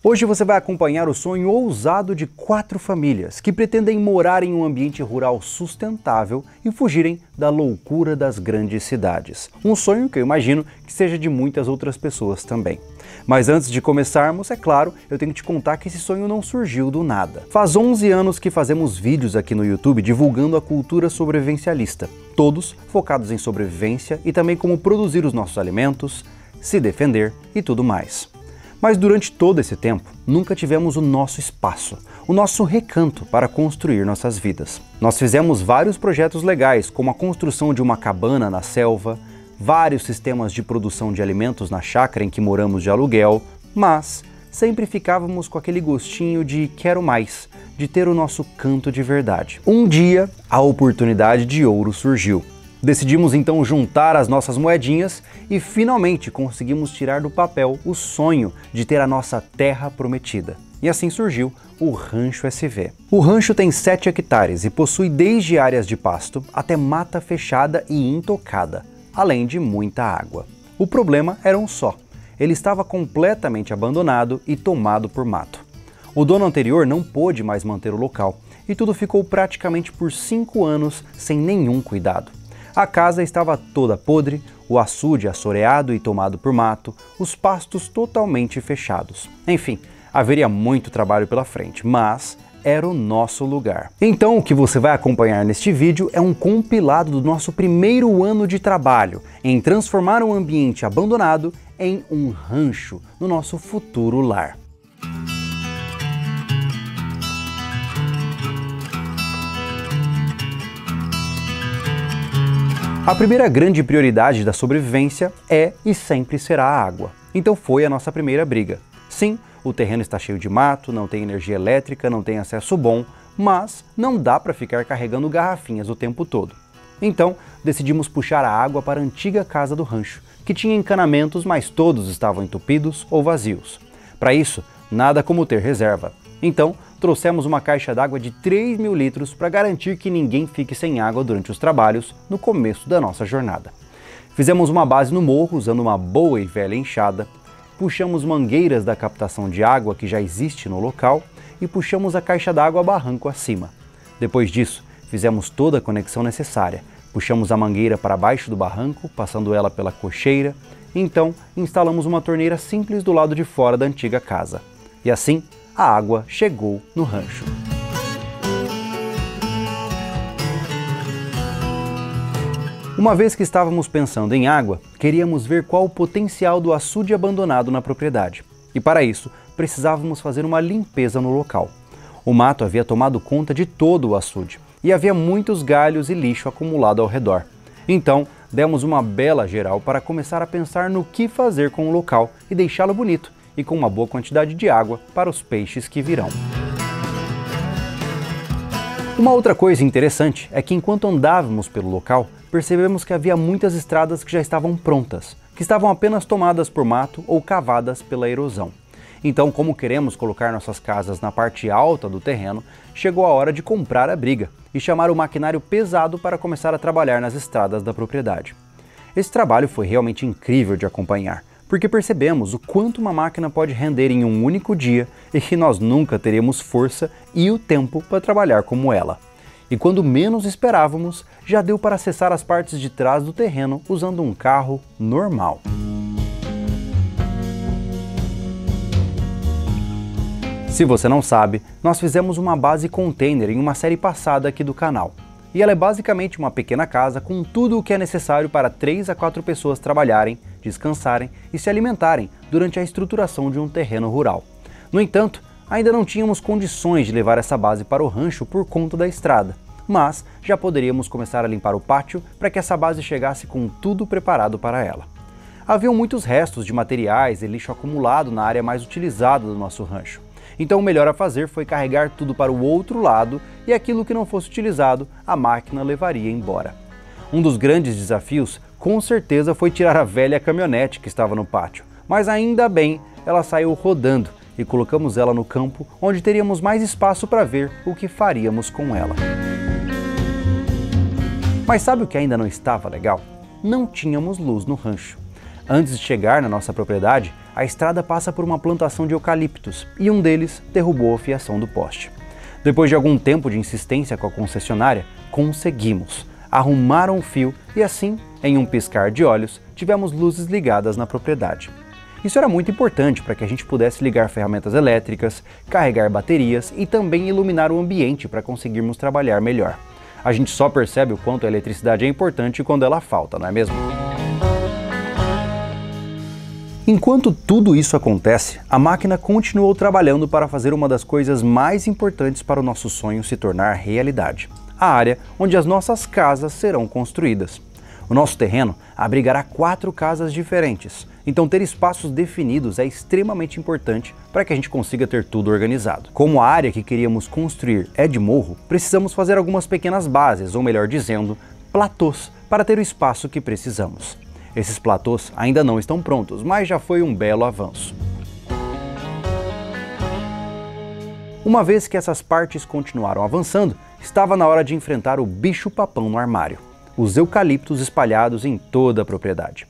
Hoje você vai acompanhar o sonho ousado de 4 famílias que pretendem morar em um ambiente rural sustentável e fugirem da loucura das grandes cidades. Um sonho que eu imagino que seja de muitas outras pessoas também. Mas antes de começarmos, é claro, eu tenho que te contar que esse sonho não surgiu do nada. Faz 11 anos que fazemos vídeos aqui no YouTube divulgando a cultura sobrevivencialista, todos focados em sobrevivência e também como produzir os nossos alimentos, se defender e tudo mais. Mas durante todo esse tempo, nunca tivemos o nosso espaço, o nosso recanto para construir nossas vidas. Nós fizemos vários projetos legais, como a construção de uma cabana na selva, vários sistemas de produção de alimentos na chácara em que moramos de aluguel, mas sempre ficávamos com aquele gostinho de quero mais, de ter o nosso canto de verdade. Um dia, a oportunidade de ouro surgiu. Decidimos então juntar as nossas moedinhas e finalmente conseguimos tirar do papel o sonho de ter a nossa terra prometida. E assim surgiu o Rancho SV. O rancho tem 7 hectares e possui desde áreas de pasto até mata fechada e intocada, além de muita água. O problema era um só: ele estava completamente abandonado e tomado por mato. O dono anterior não pôde mais manter o local e tudo ficou praticamente por 5 anos sem nenhum cuidado. A casa estava toda podre, o açude assoreado e tomado por mato, os pastos totalmente fechados. Enfim, haveria muito trabalho pela frente, mas era o nosso lugar. Então o que você vai acompanhar neste vídeo é um compilado do nosso primeiro ano de trabalho em transformar um ambiente abandonado em um rancho no nosso futuro lar. A primeira grande prioridade da sobrevivência é e sempre será a água. Então foi a nossa primeira briga. Sim, o terreno está cheio de mato, não tem energia elétrica, não tem acesso bom, mas não dá para ficar carregando garrafinhas o tempo todo. Então decidimos puxar a água para a antiga casa do rancho, que tinha encanamentos, mas todos estavam entupidos ou vazios. Para isso, nada como ter reserva. Então, trouxemos uma caixa d'água de 3.000 litros para garantir que ninguém fique sem água durante os trabalhos no começo da nossa jornada. Fizemos uma base no morro usando uma boa e velha enxada, puxamos mangueiras da captação de água que já existe no local e puxamos a caixa d'água barranco acima. Depois disso, fizemos toda a conexão necessária, puxamos a mangueira para baixo do barranco, passando ela pela cocheira, e então instalamos uma torneira simples do lado de fora da antiga casa. E assim, a água chegou no rancho. Uma vez que estávamos pensando em água, queríamos ver qual o potencial do açude abandonado na propriedade. E para isso, precisávamos fazer uma limpeza no local. O mato havia tomado conta de todo o açude e havia muitos galhos e lixo acumulado ao redor. Então, demos uma bela geral para começar a pensar no que fazer com o local e deixá-lo bonito e com uma boa quantidade de água para os peixes que virão. Uma outra coisa interessante é que enquanto andávamos pelo local, percebemos que havia muitas estradas que já estavam prontas, que estavam apenas tomadas por mato ou cavadas pela erosão. Então, como queremos colocar nossas casas na parte alta do terreno, chegou a hora de comprar a briga e chamar o maquinário pesado para começar a trabalhar nas estradas da propriedade. Esse trabalho foi realmente incrível de acompanhar, porque percebemos o quanto uma máquina pode render em um único dia e que nós nunca teremos força e o tempo para trabalhar como ela. E quando menos esperávamos, já deu para acessar as partes de trás do terreno usando um carro normal. Se você não sabe, nós fizemos uma base container em uma série passada aqui do canal. E ela é basicamente uma pequena casa com tudo o que é necessário para 3 a 4 pessoas trabalharem, descansarem e se alimentarem durante a estruturação de um terreno rural. No entanto, ainda não tínhamos condições de levar essa base para o rancho por conta da estrada, mas já poderíamos começar a limpar o pátio para que essa base chegasse com tudo preparado para ela. Haviam muitos restos de materiais e lixo acumulado na área mais utilizada do nosso rancho. Então o melhor a fazer foi carregar tudo para o outro lado e aquilo que não fosse utilizado, a máquina levaria embora. Um dos grandes desafios, com certeza, foi tirar a velha caminhonete que estava no pátio, mas ainda bem, ela saiu rodando e colocamos ela no campo, onde teríamos mais espaço para ver o que faríamos com ela. Mas sabe o que ainda não estava legal? Não tínhamos luz no rancho. Antes de chegar na nossa propriedade, a estrada passa por uma plantação de eucaliptos e um deles derrubou a fiação do poste. Depois de algum tempo de insistência com a concessionária, conseguimos. Arrumaram o fio e assim, em um piscar de olhos, tivemos luzes ligadas na propriedade. Isso era muito importante para que a gente pudesse ligar ferramentas elétricas, carregar baterias e também iluminar o ambiente para conseguirmos trabalhar melhor. A gente só percebe o quanto a eletricidade é importante quando ela falta, não é mesmo? Enquanto tudo isso acontece, a máquina continuou trabalhando para fazer uma das coisas mais importantes para o nosso sonho se tornar realidade: a área onde as nossas casas serão construídas. O nosso terreno abrigará 4 casas diferentes, então ter espaços definidos é extremamente importante para que a gente consiga ter tudo organizado. Como a área que queríamos construir é de morro, precisamos fazer algumas pequenas bases, ou melhor dizendo, platôs, para ter o espaço que precisamos. Esses platôs ainda não estão prontos, mas já foi um belo avanço. Uma vez que essas partes continuaram avançando, estava na hora de enfrentar o bicho-papão no armário: os eucaliptos espalhados em toda a propriedade.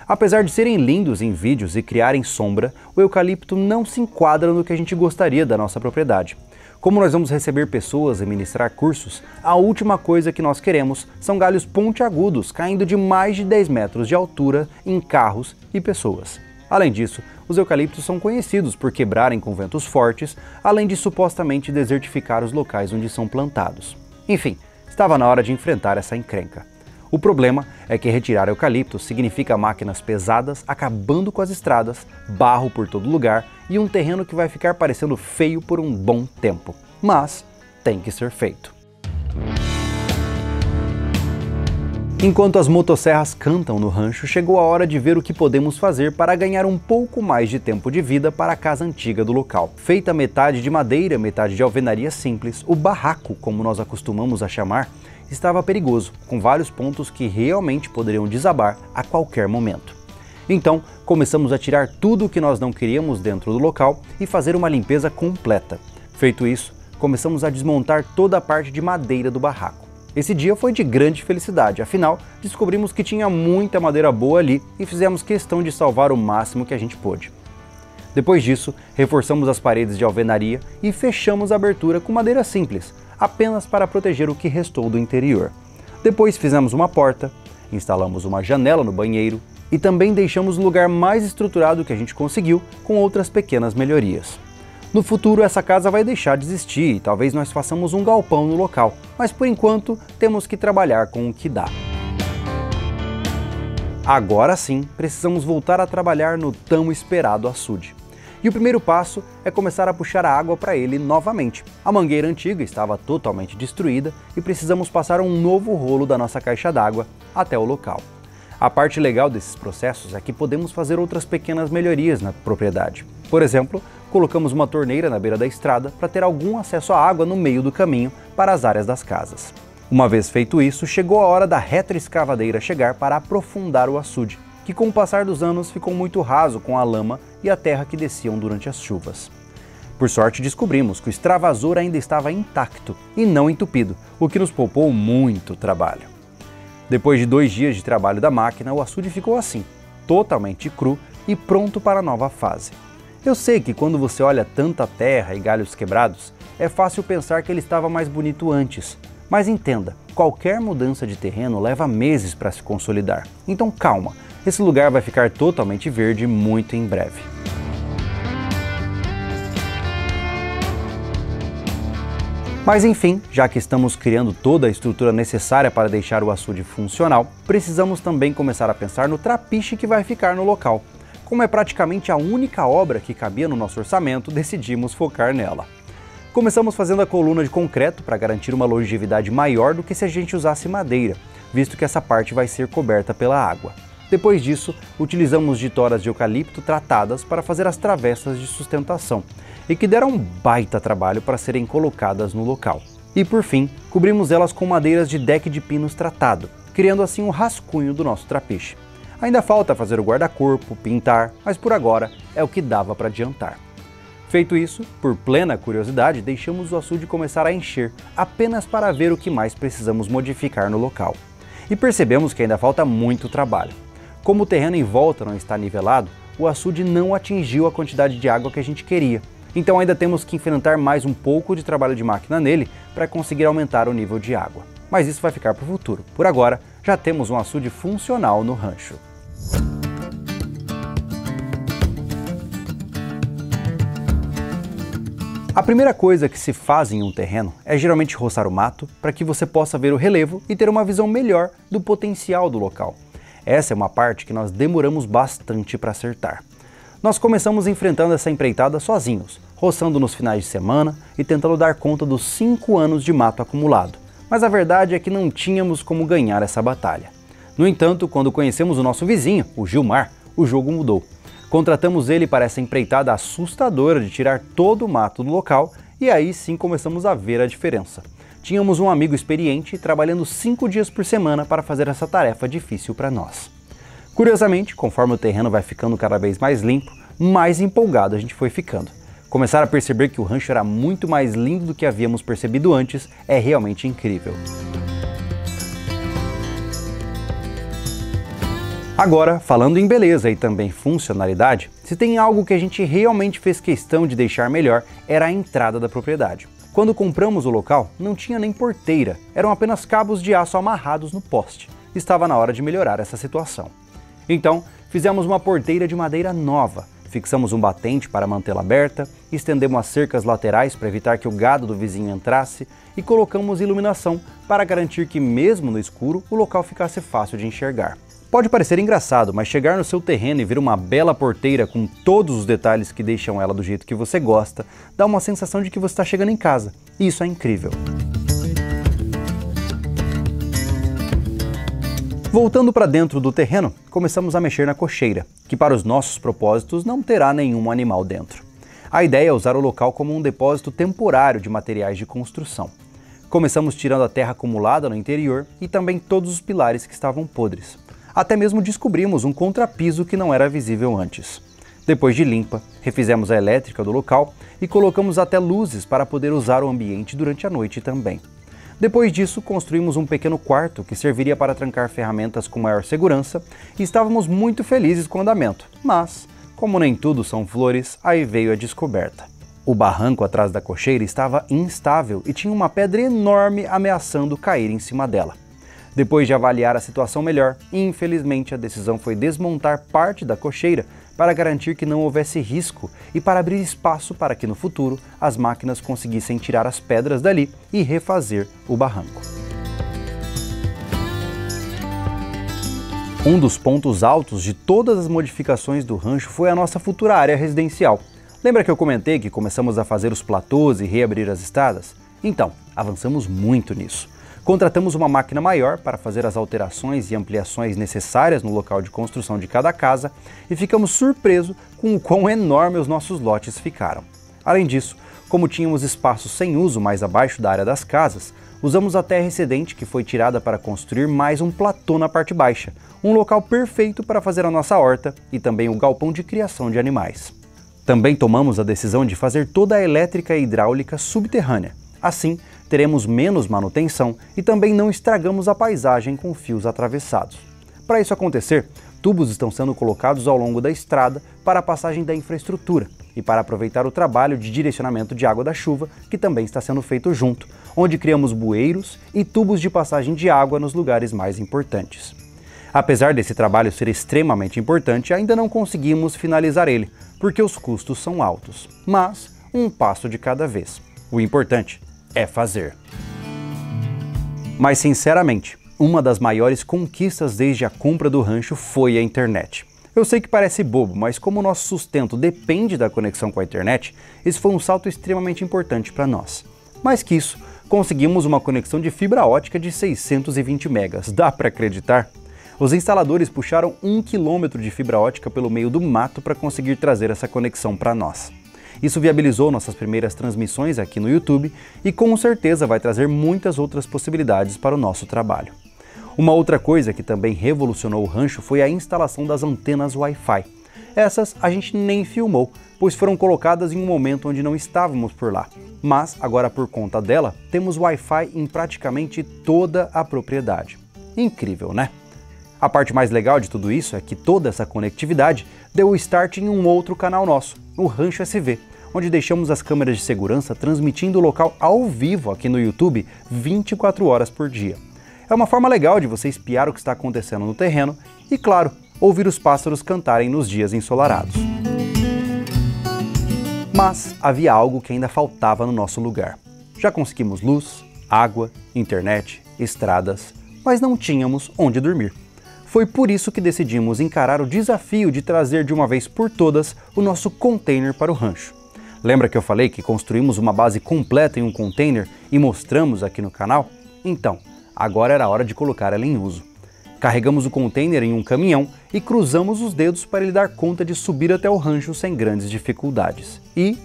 Apesar de serem lindos em vídeos e criarem sombra, o eucalipto não se enquadra no que a gente gostaria da nossa propriedade. Como nós vamos receber pessoas e ministrar cursos, a última coisa que nós queremos são galhos pontiagudos caindo de mais de 10 metros de altura em carros e pessoas. Além disso, os eucaliptos são conhecidos por quebrarem com ventos fortes, além de supostamente desertificar os locais onde são plantados. Enfim, estava na hora de enfrentar essa encrenca. O problema é que retirar eucaliptos significa máquinas pesadas acabando com as estradas, barro por todo lugar e um terreno que vai ficar parecendo feio por um bom tempo. Mas tem que ser feito. Enquanto as motosserras cantam no rancho, chegou a hora de ver o que podemos fazer para ganhar um pouco mais de tempo de vida para a casa antiga do local. Feita metade de madeira, metade de alvenaria simples, o barraco, como nós acostumamos a chamar, estava perigoso, com vários pontos que realmente poderiam desabar a qualquer momento. Então, começamos a tirar tudo o que nós não queríamos dentro do local e fazer uma limpeza completa. Feito isso, começamos a desmontar toda a parte de madeira do barraco. Esse dia foi de grande felicidade, afinal, descobrimos que tinha muita madeira boa ali e fizemos questão de salvar o máximo que a gente pôde. Depois disso, reforçamos as paredes de alvenaria e fechamos a abertura com madeira simples, apenas para proteger o que restou do interior. Depois fizemos uma porta, instalamos uma janela no banheiro e também deixamos o lugar mais estruturado que a gente conseguiu, com outras pequenas melhorias. No futuro essa casa vai deixar de existir e talvez nós façamos um galpão no local, mas por enquanto temos que trabalhar com o que dá. Agora sim, precisamos voltar a trabalhar no tão esperado açude. E o primeiro passo é começar a puxar a água para ele novamente. A mangueira antiga estava totalmente destruída e precisamos passar um novo rolo da nossa caixa d'água até o local. A parte legal desses processos é que podemos fazer outras pequenas melhorias na propriedade. Por exemplo, colocamos uma torneira na beira da estrada para ter algum acesso à água no meio do caminho para as áreas das casas. Uma vez feito isso, chegou a hora da retroescavadeira chegar para aprofundar o açude, que com o passar dos anos ficou muito raso com a lama e a terra que desciam durante as chuvas. Por sorte, descobrimos que o extravasor ainda estava intacto e não entupido, o que nos poupou muito trabalho. Depois de 2 dias de trabalho da máquina, o açude ficou assim, totalmente cru e pronto para a nova fase. Eu sei que quando você olha tanta terra e galhos quebrados, é fácil pensar que ele estava mais bonito antes. Mas entenda, qualquer mudança de terreno leva meses para se consolidar. Então calma, esse lugar vai ficar totalmente verde muito em breve. Mas enfim, já que estamos criando toda a estrutura necessária para deixar o açude funcional, precisamos também começar a pensar no trapiche que vai ficar no local. Como é praticamente a única obra que cabia no nosso orçamento, decidimos focar nela. Começamos fazendo a coluna de concreto para garantir uma longevidade maior do que se a gente usasse madeira, visto que essa parte vai ser coberta pela água. Depois disso, utilizamos toras de eucalipto tratadas para fazer as travessas de sustentação, e que deram um baita trabalho para serem colocadas no local. E por fim, cobrimos elas com madeiras de deck de pinos tratado, criando assim um rascunho do nosso trapiche. Ainda falta fazer o guarda-corpo, pintar, mas por agora é o que dava para adiantar. Feito isso, por plena curiosidade, deixamos o açude começar a encher, apenas para ver o que mais precisamos modificar no local. E percebemos que ainda falta muito trabalho. Como o terreno em volta não está nivelado, o açude não atingiu a quantidade de água que a gente queria. Então ainda temos que enfrentar mais um pouco de trabalho de máquina nele para conseguir aumentar o nível de água. Mas isso vai ficar para o futuro. Por agora, já temos um açude funcional no rancho. A primeira coisa que se faz em um terreno é geralmente roçar o mato para que você possa ver o relevo e ter uma visão melhor do potencial do local. Essa é uma parte que nós demoramos bastante para acertar. Nós começamos enfrentando essa empreitada sozinhos, roçando nos finais de semana e tentando dar conta dos 5 anos de mato acumulado. Mas a verdade é que não tínhamos como ganhar essa batalha. No entanto, quando conhecemos o nosso vizinho, o Gilmar, o jogo mudou. Contratamos ele para essa empreitada assustadora de tirar todo o mato do local e aí sim começamos a ver a diferença. Tínhamos um amigo experiente trabalhando 5 dias por semana para fazer essa tarefa difícil para nós. Curiosamente, conforme o terreno vai ficando cada vez mais limpo, mais empolgado a gente foi ficando. Começar a perceber que o rancho era muito mais lindo do que havíamos percebido antes é realmente incrível. Agora, falando em beleza e também funcionalidade, se tem algo que a gente realmente fez questão de deixar melhor, era a entrada da propriedade. Quando compramos o local, não tinha nem porteira, eram apenas cabos de aço amarrados no poste. Estava na hora de melhorar essa situação. Então, fizemos uma porteira de madeira nova, fixamos um batente para mantê-la aberta, estendemos as cercas laterais para evitar que o gado do vizinho entrasse e colocamos iluminação para garantir que mesmo no escuro o local ficasse fácil de enxergar. Pode parecer engraçado, mas chegar no seu terreno e ver uma bela porteira com todos os detalhes que deixam ela do jeito que você gosta, dá uma sensação de que você está chegando em casa. E isso é incrível. Voltando para dentro do terreno, começamos a mexer na cocheira, que para os nossos propósitos não terá nenhum animal dentro. A ideia é usar o local como um depósito temporário de materiais de construção. Começamos tirando a terra acumulada no interior e também todos os pilares que estavam podres. Até mesmo descobrimos um contrapiso que não era visível antes. Depois de limpa, refizemos a elétrica do local e colocamos até luzes para poder usar o ambiente durante a noite também. Depois disso, construímos um pequeno quarto que serviria para trancar ferramentas com maior segurança e estávamos muito felizes com o andamento. Mas, como nem tudo são flores, aí veio a descoberta. O barranco atrás da cocheira estava instável e tinha uma pedra enorme ameaçando cair em cima dela. Depois de avaliar a situação melhor, infelizmente a decisão foi desmontar parte da cocheira para garantir que não houvesse risco e para abrir espaço para que no futuro as máquinas conseguissem tirar as pedras dali e refazer o barranco. Um dos pontos altos de todas as modificações do rancho foi a nossa futura área residencial. Lembra que eu comentei que começamos a fazer os platôs e reabrir as estradas? Então, avançamos muito nisso. Contratamos uma máquina maior para fazer as alterações e ampliações necessárias no local de construção de cada casa e ficamos surpresos com o quão enorme os nossos lotes ficaram. Além disso, como tínhamos espaços sem uso mais abaixo da área das casas, usamos a terra excedente que foi tirada para construir mais um platô na parte baixa, um local perfeito para fazer a nossa horta e também o galpão de criação de animais. Também tomamos a decisão de fazer toda a elétrica e hidráulica subterrânea. Assim, teremos menos manutenção e também não estragamos a paisagem com fios atravessados. Para isso acontecer, tubos estão sendo colocados ao longo da estrada para a passagem da infraestrutura e para aproveitar o trabalho de direcionamento de água da chuva, que também está sendo feito junto, onde criamos bueiros e tubos de passagem de água nos lugares mais importantes. Apesar desse trabalho ser extremamente importante, ainda não conseguimos finalizar ele, porque os custos são altos, mas um passo de cada vez. O importante é fazer. Mas sinceramente, uma das maiores conquistas desde a compra do rancho foi a internet. Eu sei que parece bobo, mas como o nosso sustento depende da conexão com a internet, esse foi um salto extremamente importante para nós. Mais que isso, conseguimos uma conexão de fibra ótica de 620 megas. Dá para acreditar? Os instaladores puxaram 1 km de fibra ótica pelo meio do mato para conseguir trazer essa conexão para nós. Isso viabilizou nossas primeiras transmissões aqui no YouTube e com certeza vai trazer muitas outras possibilidades para o nosso trabalho. Uma outra coisa que também revolucionou o rancho foi a instalação das antenas Wi-Fi. Essas a gente nem filmou, pois foram colocadas em um momento onde não estávamos por lá. Mas agora por conta dela, temos Wi-Fi em praticamente toda a propriedade. Incrível, né? A parte mais legal de tudo isso é que toda essa conectividade deu o start em um outro canal nosso, o Rancho SV, onde deixamos as câmeras de segurança transmitindo o local ao vivo aqui no YouTube 24 horas por dia. É uma forma legal de você espiar o que está acontecendo no terreno e, claro, ouvir os pássaros cantarem nos dias ensolarados. Mas havia algo que ainda faltava no nosso lugar. Já conseguimos luz, água, internet, estradas, mas não tínhamos onde dormir. Foi por isso que decidimos encarar o desafio de trazer de uma vez por todas o nosso container para o rancho. Lembra que eu falei que construímos uma base completa em um container e mostramos aqui no canal? Então, agora era a hora de colocar ela em uso. Carregamos o container em um caminhão e cruzamos os dedos para ele dar conta de subir até o rancho sem grandes dificuldades. E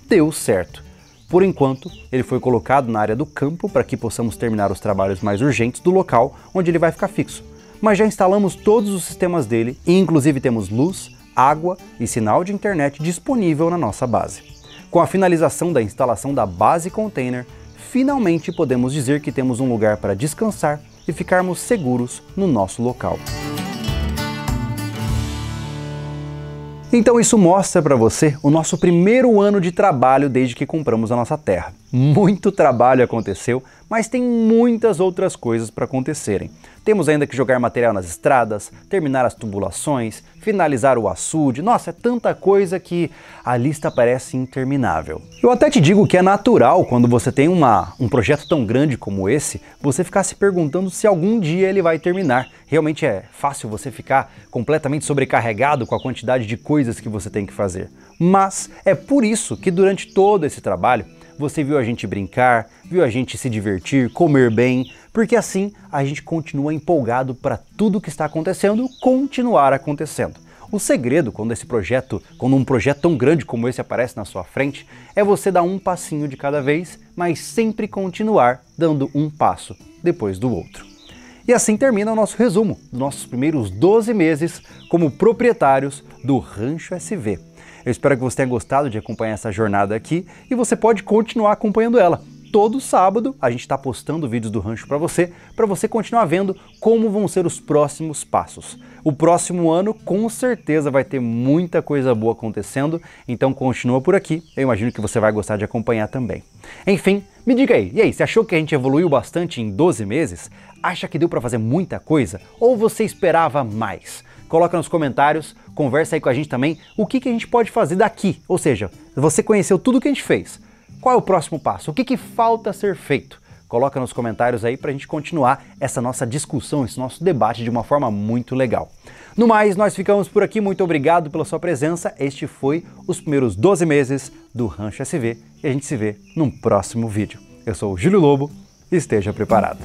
deu certo. Por enquanto, ele foi colocado na área do campo para que possamos terminar os trabalhos mais urgentes do local onde ele vai ficar fixo. Mas já instalamos todos os sistemas dele e inclusive temos luz, água e sinal de internet disponível na nossa base. Com a finalização da instalação da base container, finalmente podemos dizer que temos um lugar para descansar e ficarmos seguros no nosso local. Então isso mostra para você o nosso primeiro ano de trabalho desde que compramos a nossa terra. Muito trabalho aconteceu, mas tem muitas outras coisas para acontecerem. Temos ainda que jogar material nas estradas, terminar as tubulações, finalizar o açude. Nossa, é tanta coisa que a lista parece interminável. Eu até te digo que é natural quando você tem um projeto tão grande como esse, você ficar se perguntando se algum dia ele vai terminar. Realmente é fácil você ficar completamente sobrecarregado com a quantidade de coisas que você tem que fazer. Mas é por isso que durante todo esse trabalho, você viu a gente brincar, viu a gente se divertir, comer bem, porque assim a gente continua empolgado para tudo que está acontecendo continuar acontecendo. O segredo quando um projeto tão grande como esse aparece na sua frente, é você dar um passinho de cada vez, mas sempre continuar dando um passo depois do outro. E assim termina o nosso resumo dos nossos primeiros 12 meses como proprietários do Rancho SV. Eu espero que você tenha gostado de acompanhar essa jornada aqui e você pode continuar acompanhando ela. Todo sábado a gente está postando vídeos do rancho para você continuar vendo como vão ser os próximos passos. O próximo ano com certeza vai ter muita coisa boa acontecendo, então continua por aqui, eu imagino que você vai gostar de acompanhar também. Enfim, me diga aí, e aí, você achou que a gente evoluiu bastante em 12 meses? Acha que deu para fazer muita coisa? Ou você esperava mais? Coloca nos comentários, conversa aí com a gente também o que a gente pode fazer daqui, ou seja, você conheceu tudo que a gente fez. Qual é o próximo passo? O que falta ser feito? Coloca nos comentários aí pra gente continuar essa nossa discussão, esse nosso debate de uma forma muito legal. No mais, nós ficamos por aqui. Muito obrigado pela sua presença. Este foi os primeiros 12 meses do Rancho SV e a gente se vê num próximo vídeo. Eu sou o Júlio Lobo e esteja preparado.